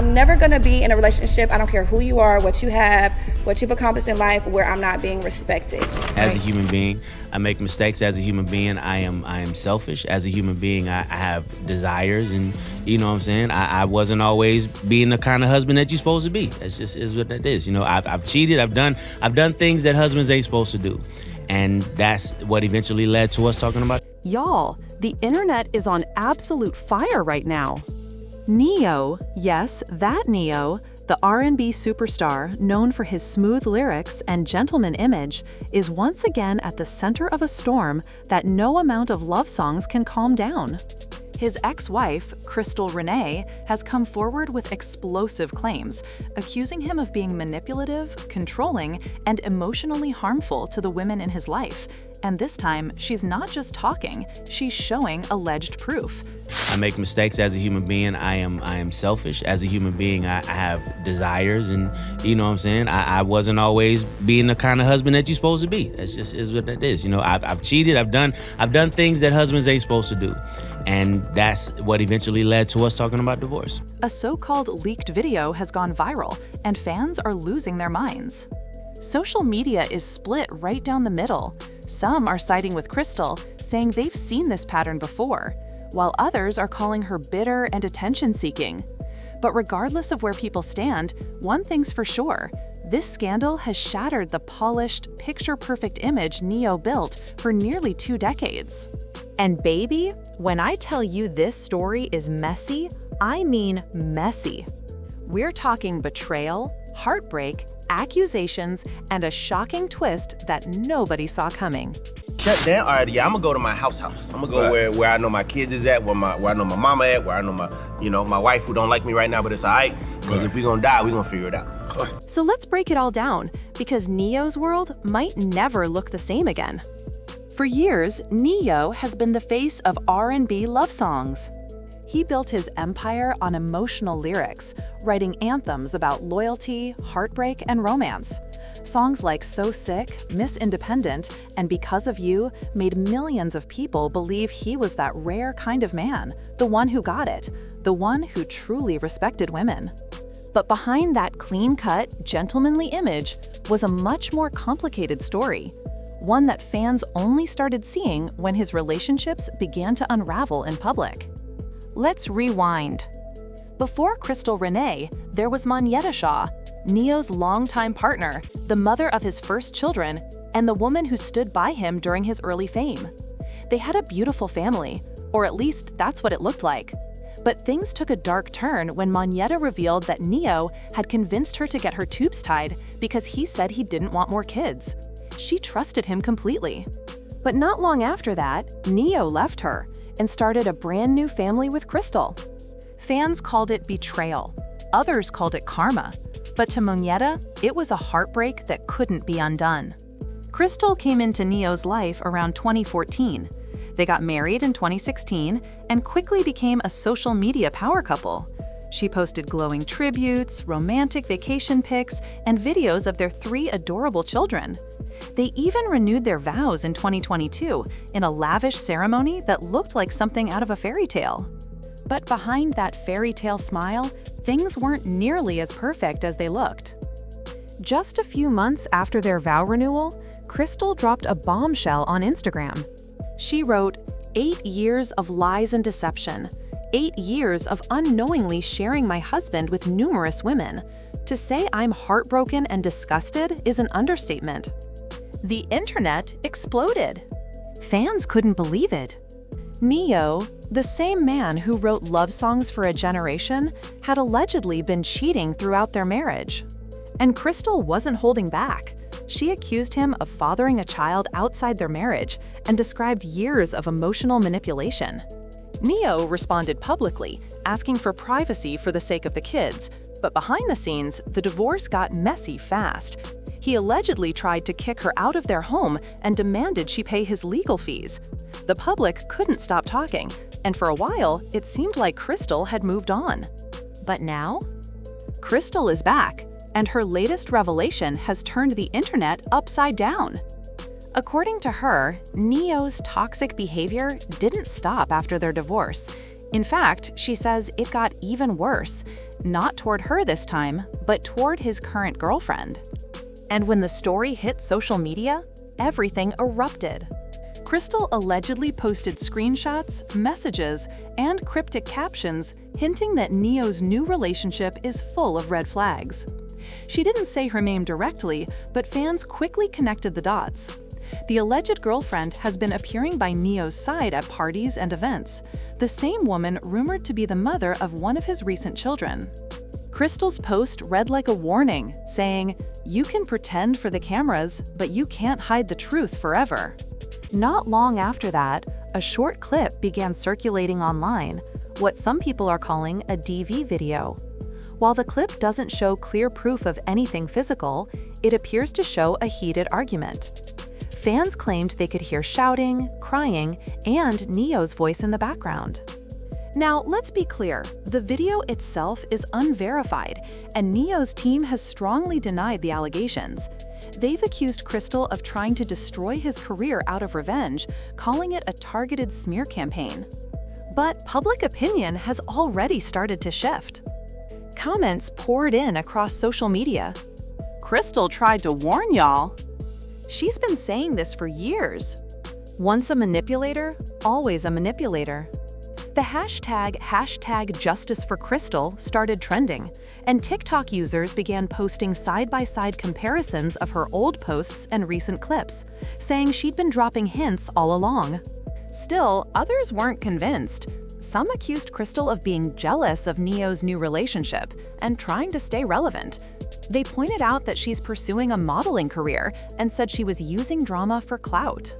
I'm never gonna be in a relationship, I don't care who you are, what you have, what you've accomplished in life, where I'm not being respected. As a human being, I make mistakes. As a human being, I am selfish. As a human being, I have desires, and you know what I'm saying? I wasn't always being the kind of husband that you're supposed to be. That's just is what that is. You know, I've cheated, I've done things that husbands ain't supposed to do. And that's what eventually led to us talking about. Y'all, the internet is on absolute fire right now. Neyo, yes, that Neyo, the R&B superstar known for his smooth lyrics and gentleman image, is once again at the center of a storm that no amount of love songs can calm down. His ex-wife, Crystal Renee, has come forward with explosive claims, accusing him of being manipulative, controlling, and emotionally harmful to the women in his life. And this time, she's not just talking, she's showing alleged proof. I make mistakes. As a human being, I am selfish. As a human being, I have desires, and you know what I'm saying? I wasn't always being the kind of husband that you're supposed to be. That's just is what that is. You know, I've cheated, I've done things that husbands ain't supposed to do. And that's what eventually led to us talking about divorce. A so-called leaked video has gone viral, and fans are losing their minds. Social media is split right down the middle. Some are siding with Crystal, saying they've seen this pattern before, while others are calling her bitter and attention-seeking. But regardless of where people stand, one thing's for sure: this scandal has shattered the polished, picture-perfect image Neyo built for nearly 2 decades. And baby, when I tell you this story is messy, I mean messy. We're talking betrayal, heartbreak, accusations, and a shocking twist that nobody saw coming. Shut down? All right, yeah, I'm gonna go to my house. I'm gonna go where I know my kids is at, where I know my mama at, where I know my wife who don't like me right now, but it's all right, because if we gonna die, we gonna figure it out. So let's break it all down, because Neyo's world might never look the same again. For years, Neyo has been the face of R&B love songs. He built his empire on emotional lyrics, writing anthems about loyalty, heartbreak, and romance. Songs like So Sick, Miss Independent, and Because of You made millions of people believe he was that rare kind of man, the one who got it, the one who truly respected women. But behind that clean-cut, gentlemanly image was a much more complicated story. One that fans only started seeing when his relationships began to unravel in public. Let's rewind. Before Crystal Renee, there was Monyetta Shaw, Neyo's longtime partner, the mother of his first children, and the woman who stood by him during his early fame. They had a beautiful family, or at least that's what it looked like. But things took a dark turn when Monyetta revealed that Neyo had convinced her to get her tubes tied because he said he didn't want more kids. She trusted him completely. But not long after that, Neyo left her and started a brand new family with Crystal. Fans called it betrayal. Others called it karma. But to Monyetta, it was a heartbreak that couldn't be undone. Crystal came into Neyo's life around 2014. They got married in 2016 and quickly became a social media power couple. She posted glowing tributes, romantic vacation pics, and videos of their 3 adorable children. They even renewed their vows in 2022 in a lavish ceremony that looked like something out of a fairy tale. But behind that fairy tale smile, things weren't nearly as perfect as they looked. Just a few months after their vow renewal, Crystal dropped a bombshell on Instagram. She wrote, 8 years of lies and deception. 8 years of unknowingly sharing my husband with numerous women. To say I'm heartbroken and disgusted is an understatement. The internet exploded. Fans couldn't believe it. Neyo, the same man who wrote love songs for a generation, had allegedly been cheating throughout their marriage. And Crystal wasn't holding back. She accused him of fathering a child outside their marriage and described years of emotional manipulation. Neyo responded publicly, asking for privacy for the sake of the kids, but behind the scenes, the divorce got messy fast. He allegedly tried to kick her out of their home and demanded she pay his legal fees. The public couldn't stop talking, and for a while, it seemed like Crystal had moved on. But now? Crystal is back, and her latest revelation has turned the internet upside down. According to her, Neyo's toxic behavior didn't stop after their divorce. In fact, she says it got even worse, not toward her this time, but toward his current girlfriend. And when the story hit social media, everything erupted. Crystal allegedly posted screenshots, messages, and cryptic captions hinting that Neyo's new relationship is full of red flags. She didn't say her name directly, but fans quickly connected the dots. The alleged girlfriend has been appearing by Neyo's side at parties and events, the same woman rumored to be the mother of one of his recent children. Crystal's post read like a warning, saying, "You can pretend for the cameras, but you can't hide the truth forever." Not long after that, a short clip began circulating online, what some people are calling a DV video. While the clip doesn't show clear proof of anything physical, it appears to show a heated argument. Fans claimed they could hear shouting, crying, and Neyo's voice in the background. Now, let's be clear, the video itself is unverified, and Neyo's team has strongly denied the allegations. They've accused Crystal of trying to destroy his career out of revenge, calling it a targeted smear campaign. But public opinion has already started to shift. Comments poured in across social media. "Crystal tried to warn y'all." "She's been saying this for years." "Once a manipulator, always a manipulator." The hashtag Justice for Crystal started trending, and TikTok users began posting side-by-side comparisons of her old posts and recent clips, saying she'd been dropping hints all along. Still, others weren't convinced. Some accused Crystal of being jealous of Neyo's new relationship and trying to stay relevant. They pointed out that she's pursuing a modeling career and said she was using drama for clout.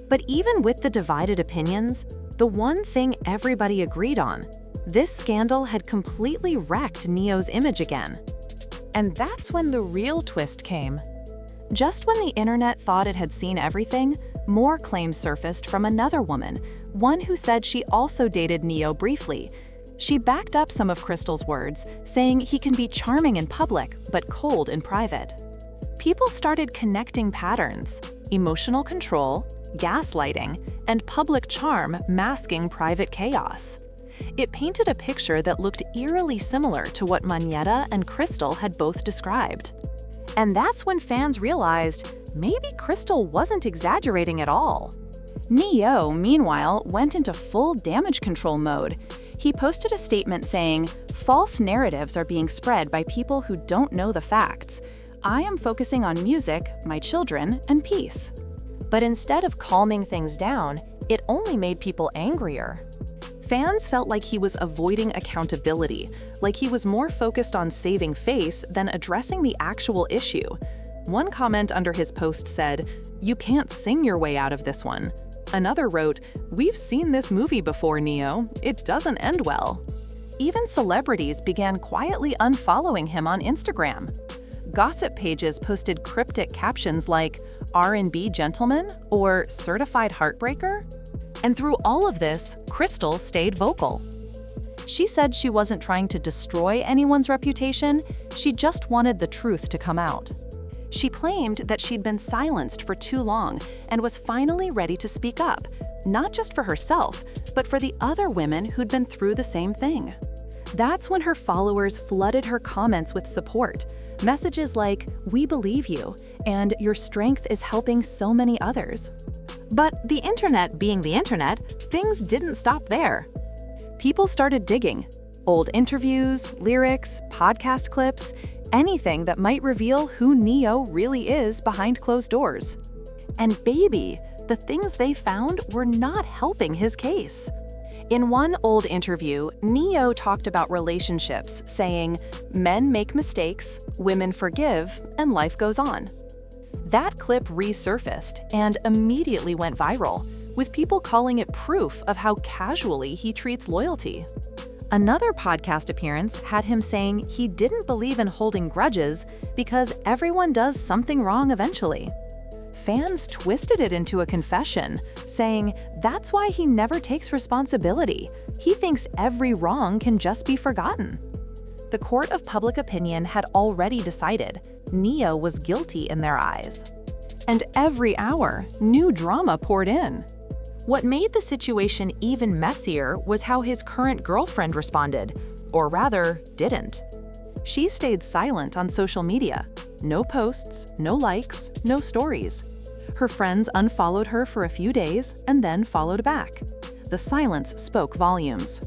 But even with the divided opinions, the one thing everybody agreed on, this scandal had completely wrecked Neyo's image again. And that's when the real twist came. Just when the internet thought it had seen everything, more claims surfaced from another woman, one who said she also dated Neyo briefly. She backed up some of Crystal's words, saying he can be charming in public, but cold in private. People started connecting patterns: emotional control, gaslighting, and public charm masking private chaos. It painted a picture that looked eerily similar to what Manetta and Crystal had both described. And that's when fans realized maybe Crystal wasn't exaggerating at all. Neyo, meanwhile, went into full damage control mode. He posted a statement saying, "False narratives are being spread by people who don't know the facts. I am focusing on music, my children, and peace." But instead of calming things down, it only made people angrier. Fans felt like he was avoiding accountability, like he was more focused on saving face than addressing the actual issue. One comment under his post said, "You can't sing your way out of this one." Another wrote, "We've seen this movie before, Neyo. It doesn't end well." Even celebrities began quietly unfollowing him on Instagram. Gossip pages posted cryptic captions like R&B gentleman or certified heartbreaker. And through all of this, Crystal stayed vocal. She said she wasn't trying to destroy anyone's reputation, she just wanted the truth to come out. She claimed that she'd been silenced for too long and was finally ready to speak up, not just for herself, but for the other women who'd been through the same thing. That's when her followers flooded her comments with support. Messages like, "We believe you," and "Your strength is helping so many others." But the internet being the internet, things didn't stop there. People started digging. Old interviews, lyrics, podcast clips, anything that might reveal who Neyo really is behind closed doors. And baby, the things they found were not helping his case. In one old interview, Neyo talked about relationships, saying, "Men make mistakes, women forgive, and life goes on." That clip resurfaced and immediately went viral, with people calling it proof of how casually he treats loyalty. Another podcast appearance had him saying he didn't believe in holding grudges because everyone does something wrong eventually. Fans twisted it into a confession, saying that's why he never takes responsibility. He thinks every wrong can just be forgotten. The court of public opinion had already decided Neyo was guilty in their eyes. And every hour, new drama poured in. What made the situation even messier was how his current girlfriend responded, or rather, didn't. She stayed silent on social media. No posts, no likes, no stories. Her friends unfollowed her for a few days and then followed back. The silence spoke volumes.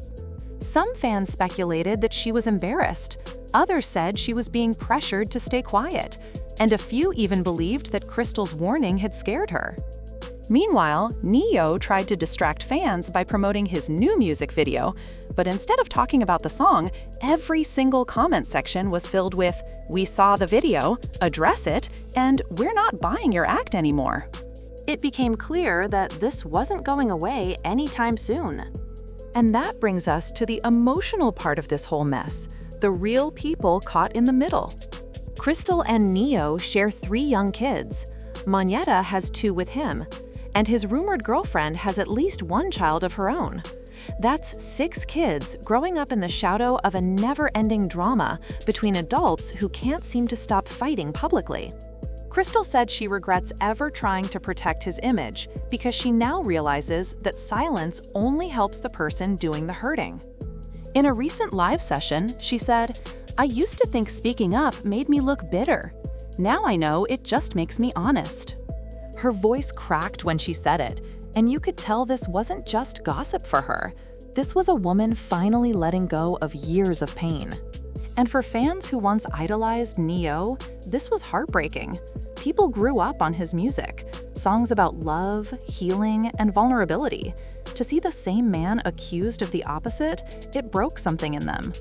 Some fans speculated that she was embarrassed. Others said she was being pressured to stay quiet, and a few even believed that Crystal's warning had scared her. Meanwhile, Neyo tried to distract fans by promoting his new music video, but instead of talking about the song, every single comment section was filled with, "We saw the video, address it," and "We're not buying your act anymore." It became clear that this wasn't going away anytime soon. And that brings us to the emotional part of this whole mess, the real people caught in the middle. Crystal and Neyo share 3 young kids. Moneta has 2 with him, and his rumored girlfriend has at least 1 child of her own. That's 6 kids growing up in the shadow of a never-ending drama between adults who can't seem to stop fighting publicly. Crystal said she regrets ever trying to protect his image because she now realizes that silence only helps the person doing the hurting. In a recent live session, she said, "I used to think speaking up made me look bitter. Now I know it just makes me honest." Her voice cracked when she said it, and you could tell this wasn't just gossip for her. This was a woman finally letting go of years of pain. And for fans who once idolized Neyo, this was heartbreaking. People grew up on his music, songs about love, healing, and vulnerability. To see the same man accused of the opposite, it broke something in them.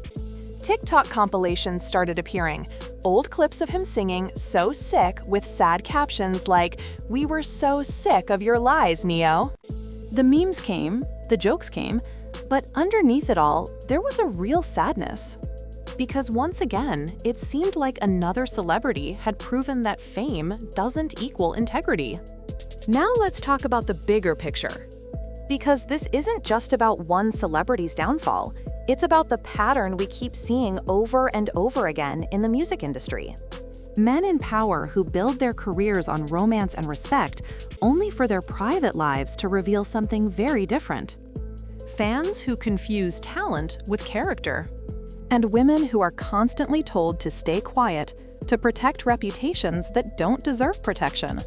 TikTok compilations started appearing, old clips of him singing "So Sick" with sad captions like, "We were so sick of your lies, Neyo." The memes came, the jokes came, but underneath it all, there was a real sadness. Because once again, it seemed like another celebrity had proven that fame doesn't equal integrity. Now let's talk about the bigger picture. Because this isn't just about one celebrity's downfall, it's about the pattern we keep seeing over and over again in the music industry. Men in power who build their careers on romance and respect, only for their private lives to reveal something very different. Fans who confuse talent with character. And women who are constantly told to stay quiet, to protect reputations that don't deserve protection.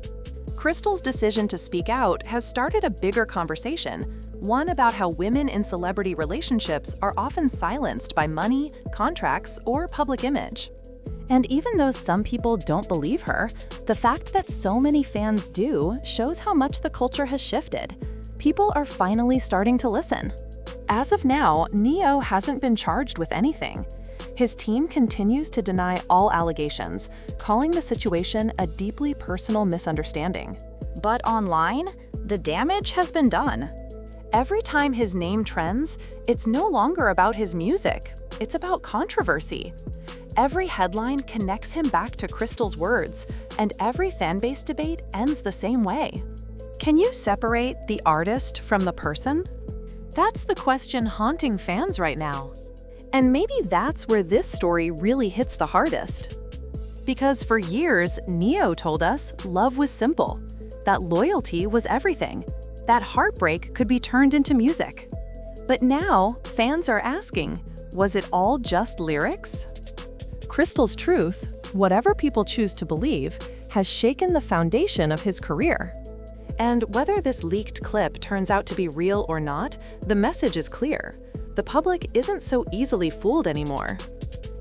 Crystal's decision to speak out has started a bigger conversation, one about how women in celebrity relationships are often silenced by money, contracts, or public image. And even though some people don't believe her, the fact that so many fans do shows how much the culture has shifted. People are finally starting to listen. As of now, Neyo hasn't been charged with anything. His team continues to deny all allegations, calling the situation a deeply personal misunderstanding. But online, the damage has been done. Every time his name trends, it's no longer about his music, it's about controversy. Every headline connects him back to Crystal's words, and every fanbase debate ends the same way. Can you separate the artist from the person? That's the question haunting fans right now. And maybe that's where this story really hits the hardest. Because for years, Neyo told us love was simple, that loyalty was everything, that heartbreak could be turned into music. But now, fans are asking, was it all just lyrics? Crystal's truth, whatever people choose to believe, has shaken the foundation of his career. And whether this leaked clip turns out to be real or not, the message is clear. The public isn't so easily fooled anymore.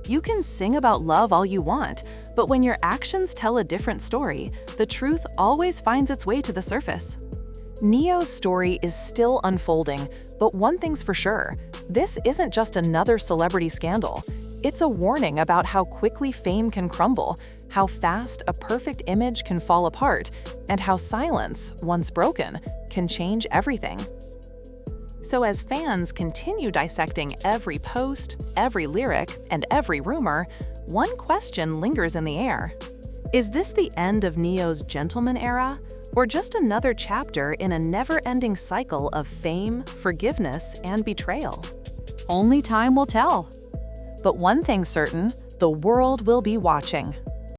You can sing about love all you want, but when your actions tell a different story, the truth always finds its way to the surface. Neyo's story is still unfolding, but one thing's for sure, this isn't just another celebrity scandal. It's a warning about how quickly fame can crumble, how fast a perfect image can fall apart, and how silence, once broken, can change everything. So as fans continue dissecting every post, every lyric, and every rumor, one question lingers in the air. Is this the end of Neyo's gentleman era, or just another chapter in a never-ending cycle of fame, forgiveness, and betrayal? Only time will tell. But one thing's certain, the world will be watching.